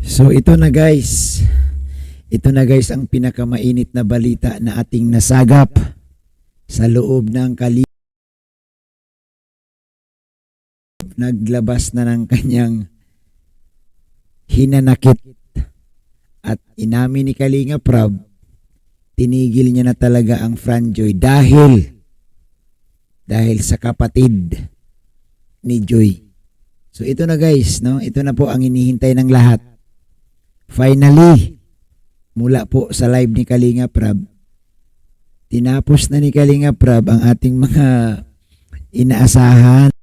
So ito na guys. Ito na guys ang pinakamainit na balita na ating nasagap sa loob ng Kalingap. Naglabas na ng kanyang hinanakit at inamin ni Kalingap Rab, tinigil niya na talaga ang Franjoy dahil sa kapatid ni Joy. So ito na guys, no? Ito na po ang hinihintay ng lahat. Finally, mula po sa live ni Kalingap Rab, tinapos na ni Kalingap Rab ang ating mga inaasahan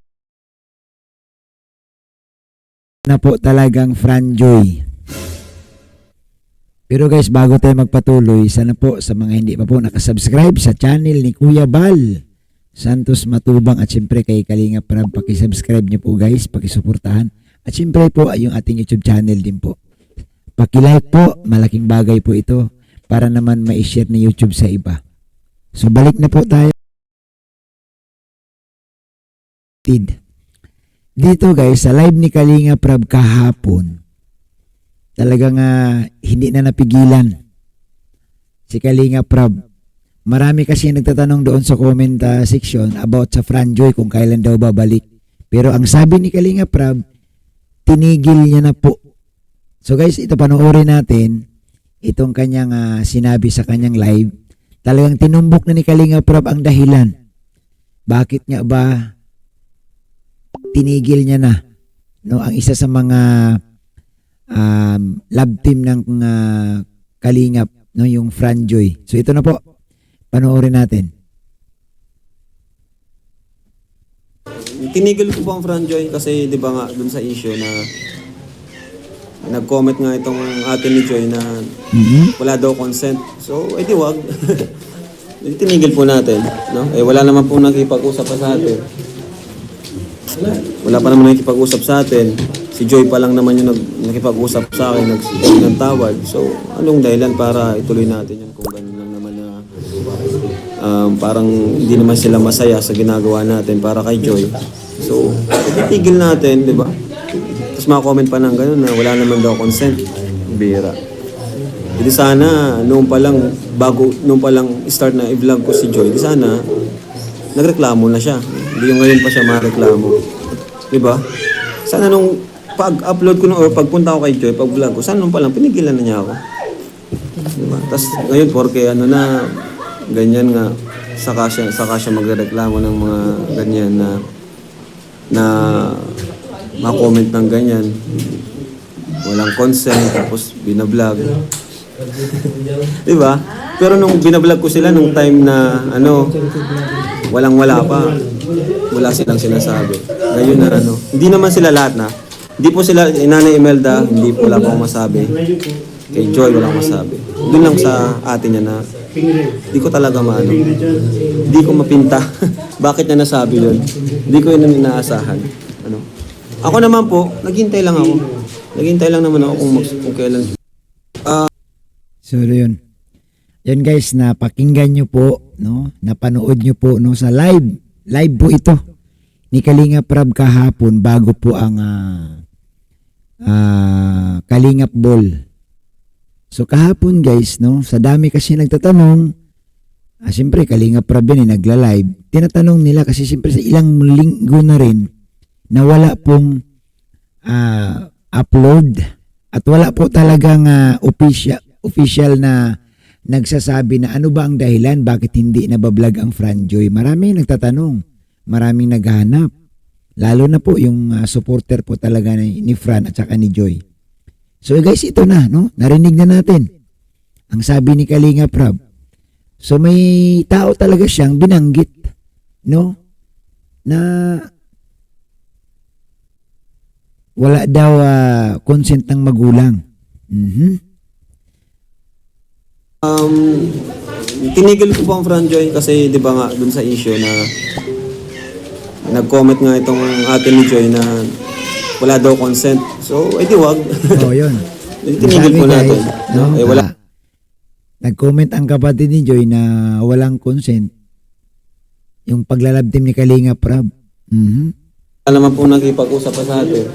na po talagang Franjoy. Pero guys, bago tayo magpatuloy, sana po sa mga hindi pa po nakasubscribe sa channel ni Kuya Bal Santos Matubang at syempre kay Kalingap Rab, pakisubscribe niyo po guys, pakisuportahan. At syempre po yung ating YouTube channel din po. Paki-like po, malaking bagay po ito para naman ma-share ni YouTube sa iba. So balik na po tayo. Dito guys, sa live ni Kalingap Rab kahapon, talagang hindi na napigilan si Kalingap Rab. Marami kasi nagtatanong doon sa comment section about sa Franjoy kung kailan daw babalik. Pero ang sabi ni Kalingap Rab, tinigil niya na po. So guys, ito panoorin natin itong kanyang sinabi sa kanyang live. Talagang tinumbok na ni Kalingap Rab ang dahilan. Bakit nga ba tinigil niya na, no, ang isa sa mga love team ng Kalingap, no, yung Franjoy. So ito na po, panoorin natin. Tinigil ko po ang Franjoy kasi di ba nga dun sa issue na nag-comment nga itong ate ni Joy na wala daw consent. So, di wag. Tinigil po natin, no? Wala naman po nakipag-usap pa sa atin. Wala pa naman nakipag-usap sa atin. Si Joy pa lang naman yung nakipag-usap sa akin, nagsibig ng tawad. So, anong dahilan para ituloy natin yun kung ganun lang naman na parang hindi naman sila masaya sa ginagawa natin para kay Joy. So, itigil natin, di ba? Tapos mga-comment pa ng gano'n na wala naman daw consent. Bira. Hindi sana, noong pa lang start na i-vlog ko si Joy, di sana, nagreklamo na siya. Hindi yung ngayon pa siya mareklamo. Diba? Sana nung pag-upload ko or pagpunta ko kay Joy, pag-vlog ko, sana nung pa lang, pinigilan na niya ako. Diba? Tapos ngayon, porque ganyan nga, saka siya magreklamo ng mga ganyan na ma-comment ng ganyan. Walang consent, tapos binablog. Diba? Pero nung binablog ko sila, nung time na, walang-wala pa, wala silang sinasabi. Ngayon na, hindi naman sila lahat na. Hindi po sila, Nanay Imelda, hindi po wala akong masabi. Kay Joy, wala akong masabi. Doon lang sa atin niya na, hindi ko talaga hindi ko mapinta. Bakit niya nasabi yun? Hindi ko yun inaasahan. Ako naman po, naghintay lang ako. Naghintay lang naman ako kung kailan. So yun. Yan guys, napakinggan nyo po, no? Napanood nyo po, no, sa live. Live po ito ni Kalingap Rab kahapon bago po ang Kalingap Ball. So kahapon guys, no, sa dami kasi nagtatanong, siyempre Kalingap Rab yan nagla-live. Tinatanong nila kasi siyempre sa ilang linggo na rin na wala pong upload at wala po talagang official na nagsasabi na ano ba ang dahilan bakit hindi nabablog ang Franjoy. Maraming nagtatanong, maraming naghahanap. Lalo na po yung supporter po talaga ni Fran at saka ni Joy. So guys, ito na, no? Narinig na natin ang sabi ni Kalingap Rab. So may tao talaga siyang binanggit, no? Na wala daw consent ng magulang. Tinigil ko po ang Franjoy kasi di ba nga dun sa issue na nag-comment nga itong ate ni Joy na wala daw consent. So, di wag. Yun. Tinigil po natin. No? Wala. Nag-comment ang kapatid ni Joy na walang consent. Yung paglalabtim ni Kalingap Rab. Wala naman po nakipag-usap pa sa atin.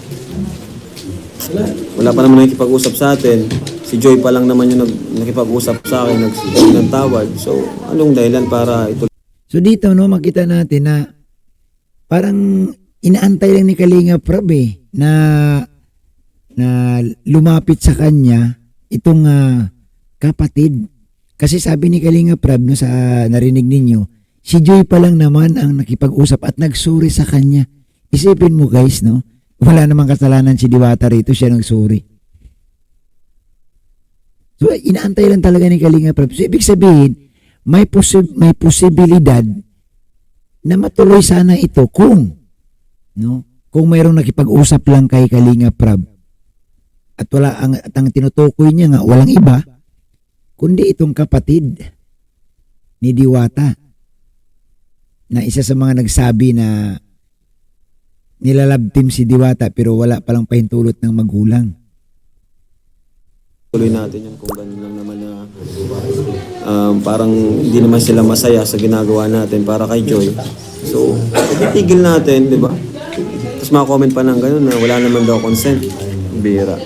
Wala pa naman nakikipag-usap sa atin. Si Joy pa lang naman yung nakipag-usap sa akin, nagsibig ng tawad. So, anong dahilan para ituloy So dito no, makita natin na parang inaantay lang ni Kalinga Prab na lumapit sa kanya itong kapatid. Kasi sabi ni Kalinga Prab no, sa narinig ninyo, si Joy pa lang naman ang nakipag-usap at nagsuri sa kanya. Isipin mo guys, no? Wala namang kasalanan si Diwata rito, siya nagsuri. So inaantay lang talaga ni Kalinga Prab. So ibig sabihin, may posibilidad na matuloy sana ito kung mayroong nakipag-usap lang kay Kalinga Prab. At ang tinutukoy niya nga walang iba kundi itong kapatid ni Diwata na isa sa mga nagsabi na nilalabtim si Diwata pero wala palang pahintulot ng magulang. natin yun kung ganun lang naman na parang hindi naman sila masaya sa ginagawa natin para kay Joy. So, itigil natin, di ba? Tapos makakomment pa ng ganun na wala naman daw consent. Bira.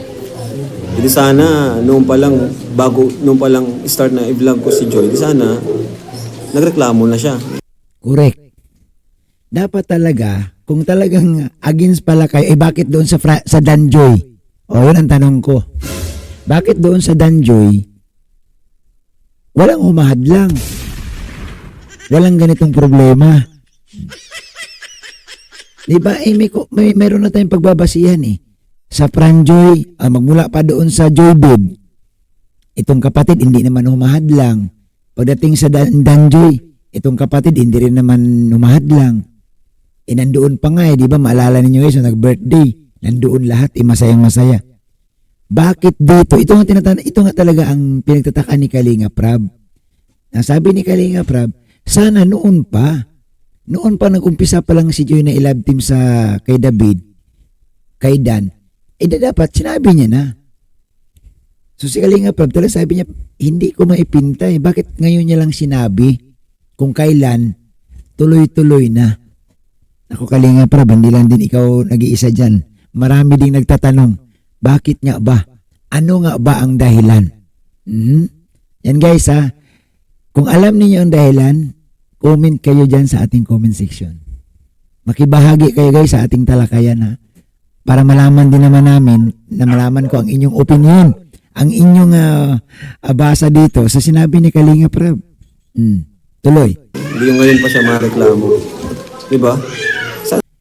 Hindi sana, noong pa lang start na i-vlog ko si Joy, di sana, nagreklamo na siya. Correct. Dapat talaga, kung talagang against pala kayo, bakit doon sa Danjoy? O, yun ang tanong ko. Bakit doon sa Danjoy, walang humahadlang? Walang ganitong problema. Diba, mayroon na tayong pagbabasihan Sa Franjoy, magmula pa doon sa Joybid, itong kapatid hindi naman humahadlang. Pagdating sa Danjoy, itong kapatid hindi rin naman humahadlang. Nandoon pa nga di ba, maalala ninyo guys, nag-birthday, nandoon lahat, masayang-masaya. Bakit dito? Ito nga talaga ang pinagtataka ni Kalinga Prab. Sabi ni Kalinga Prab, sana noon pa nag-umpisa pa lang si Joy na i-love team kay David, kay Dan, dapat sinabi niya na. So si Kalinga Prab talaga sabi niya, hindi ko maipinta bakit ngayon niya lang sinabi kung kailan tuloy-tuloy na. Ako Kalinga Prab, hindi lang din ikaw nag-iisa dyan. Marami ding nagtatanong, bakit nga ba? Ano nga ba ang dahilan? Yan guys kung alam niyo ang dahilan, comment kayo dyan sa ating comment section. Makibahagi kayo guys sa ating talakayan para malaman din naman namin, na malaman ko ang inyong opinion, ang inyong basa dito sa sinabi ni Kalinga Prab. Tuloy. Hindi yung ngayon pa siya mareklamo. Diba?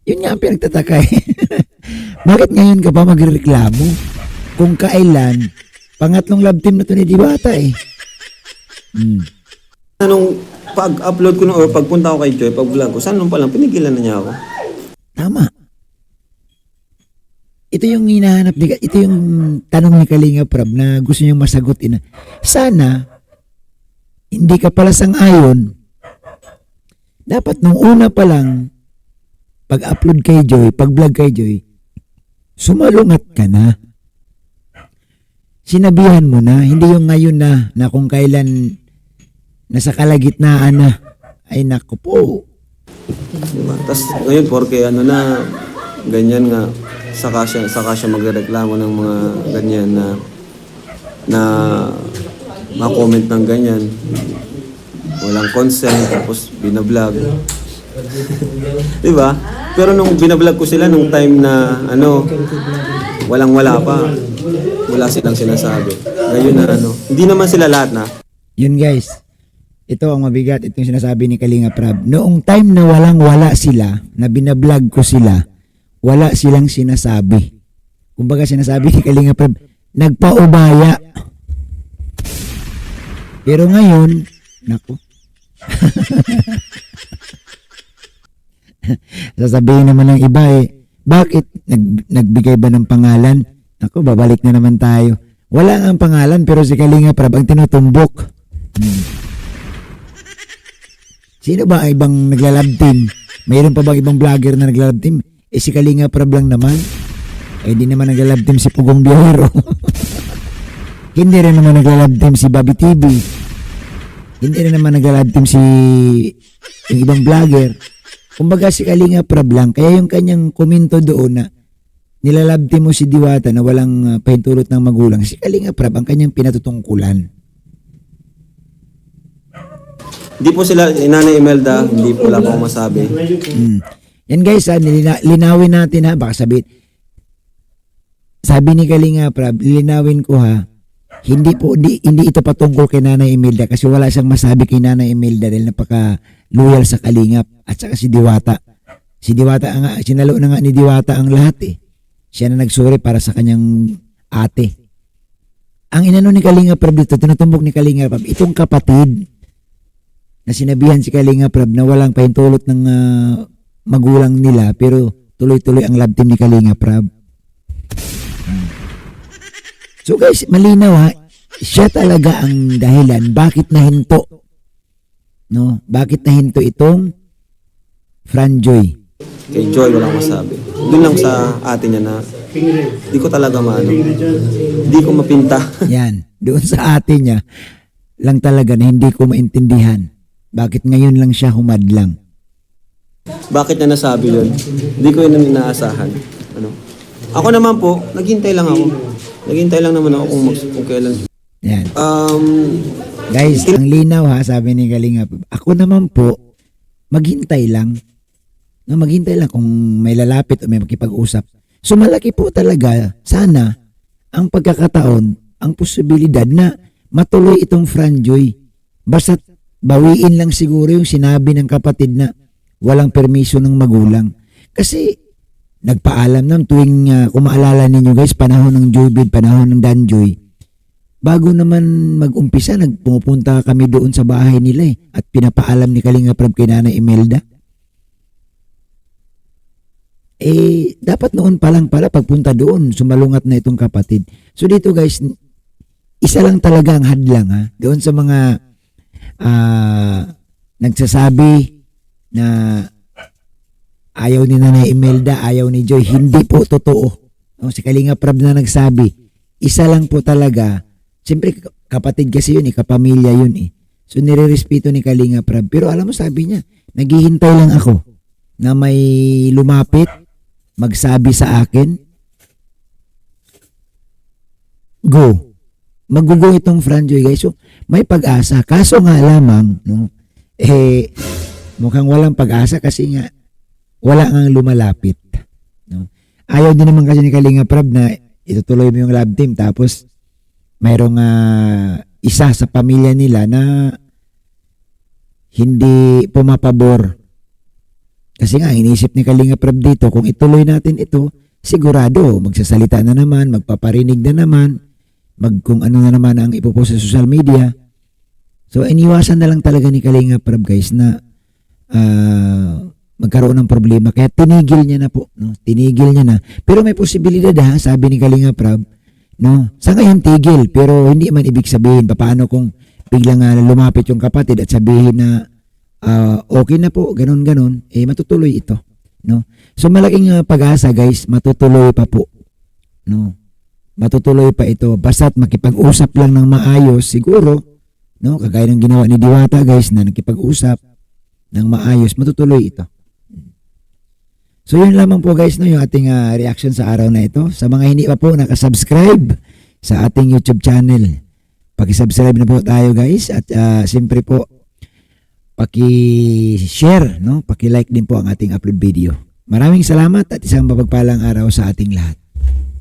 Yun nga ang pinagtataka Bakit ngayon ka pa magreklamo? Kung kailan, pangatlong love team na to ni Diwata Anong pag-upload ko or pagpunta ko kay Joy, pag-vlog ko, saan nung palang pinigilan na niya ako? Tama. Ito yung hinahanap ito yung tanong ni Kalinga Prab na gusto niyang masagot sana hindi ka pala sang-ayon. Dapat nung una pa lang pag-upload kay Joy, pag-vlog kay Joy, sumalungat ka na. Sinabihan mo na, hindi yung ngayon na kung kailan nasa kalagitnaan na, ay naku po. Diba? Tapos ngayon, porque ganyan nga, saka siya magreklamo ng mga ganyan na ma-comment ng ganyan. Walang consent, tapos binablog. Diba? Pero nung binablog ko sila nung time na walang-wala pa, wala silang sinasabi. Ngayon hindi naman sila lahat na. Yun guys, ito ang mabigat, itong sinasabi ni Kalinga Prab. Noong time na walang-wala sila, na binablog ko sila, wala silang sinasabi. Kumbaga sinasabi ni Kalinga Prab, nagpaubaya. Pero ngayon, naku. Sasabihin naman ng iba bakit nagbigay ba ng pangalan? Naku, babalik na naman tayo. Wala nga ang pangalan pero si Kalinga Prab ang tinutumbok. Sino ba ang ibang nagla-love team? Mayroon pa bang ibang vlogger na nagla-love team? Si Kalinga Prab lang naman. Di naman nagla-love team si Pugong Biyahero. Hindi rin naman nagla-love team si Bobby TV. Hindi rin naman nagla-love team yung ibang vlogger. Kumbaga si Kalinga Prab lang. Kaya yung kanyang komento doon na nilalabti mo si Diwata na walang pahintulot ng magulang, si Kalinga Prab ang kanyang pinatutungkulan. Hindi po sila, Nanay Imelda, hindi po wala po akong masabi. Yan guys, linawin natin ha, baka sabi ni Kalinga Prab, linawin ko ha, hindi ito patungkol kay Nanay Imelda kasi wala siyang masabi kay Nanay Imelda dahil napaka-loyal sa Kalingap at saka si Diwata. Si Diwata nga, sinalo na nga ni Diwata ang lahat eh. Siya na nagsuri para sa kanyang ate. Ang inano ni Kalinga Prab dito, tinutumbok ni Kalinga Prab, itong kapatid na sinabihan si Kalinga Prab na walang pahintulot ng magulang nila pero tuloy-tuloy ang love team ni Kalinga Prab. So guys, malinaw ha, siya talaga ang dahilan bakit nahinto. No? Bakit nahinto itong Franjoy? Kay Joy, walang masabi. Doon lang sa ate niya na di ko talaga maano. Di ko mapinta. Yan, doon sa ate niya lang talaga na hindi ko maintindihan. Bakit ngayon lang siya humadlang? Bakit niya nasabi yun? Hindi ko yun inaasahan. Ano? Ako naman po, naghintay lang ako. Naghintay lang naman ako kung kailan. Yan. Guys, ang linaw ha, sabi ni Kalinga. Ako naman po, maghintay lang. No, maghintay lang kung may lalapit o may makipag-usap. So malaki po talaga, sana, ang pagkakataon, ang posibilidad na matuloy itong Franjoy. Basta bawiin lang siguro yung sinabi ng kapatid na walang permiso ng magulang. Kasi nagpaalam na tuwing kung maalala ninyo guys, panahon ng Joybid, panahon ng Danjoy, bago naman mag-umpisa, nagpupunta kami doon sa bahay nila at pinapaalam ni Kalinga Prab kay Nanay Imelda. Dapat noon pa lang pala pagpunta doon, sumalungat na itong kapatid. So dito guys, isa lang talaga ang hadlang ha, doon sa mga nagsasabi na ayaw ni Nanay Imelda, ayaw ni Joy, hindi po totoo. No, si Kalinga Prab na nagsabi, isa lang po talaga, siyempre kapatid kasi yun kapamilya yun So nirerespeto ni Kalinga Prab. Pero alam mo sabi niya, naghihintay lang ako na may lumapit, magsabi sa akin, go. Magugo itong Franjoy guys. So may pag-asa. Kaso nga lamang, no, mukhang walang pag-asa kasi nga wala nga lumalapit. No? Ayaw din naman kasi ni Kalinga Prab na itutuloy mo yung love team tapos mayroong isa sa pamilya nila na hindi pumapabor. Kasi nga inisip ni Kalinga Prab dito, kung ituloy natin ito, sigurado magsasalita na naman, magpaparinig na naman, kung ano na naman ang ipopost sa social media. So iniwasan na lang talaga ni Kalinga Prab guys na magkaroon ng problema. Kaya tinigil niya na po. No? Tinigil niya na. Pero may posibilidad ha, sabi ni Kalinga Prab, no? Sa ngayon tigil, pero hindi man ibig sabihin, paano kung biglang lumapit yung kapatid at sabihin na okay na po, ganun-ganun, matutuloy ito. No? So malaking pag-asa guys, matutuloy pa po. No? Matutuloy pa ito. Basta't makipag-usap lang ng maayos, siguro, no? Kagaya ng ginawa ni Diwata guys, na nakipag-usap ng maayos, matutuloy ito. So yun lamang po guys, no, yung ating reaction sa araw na ito. Sa mga hindi pa po nakasubscribe sa ating YouTube channel, paki-subscribe na po tayo guys at siyempre po paki-share, no, paki-like din po ang ating upload video. Maraming salamat at isang mapagpalang araw sa ating lahat.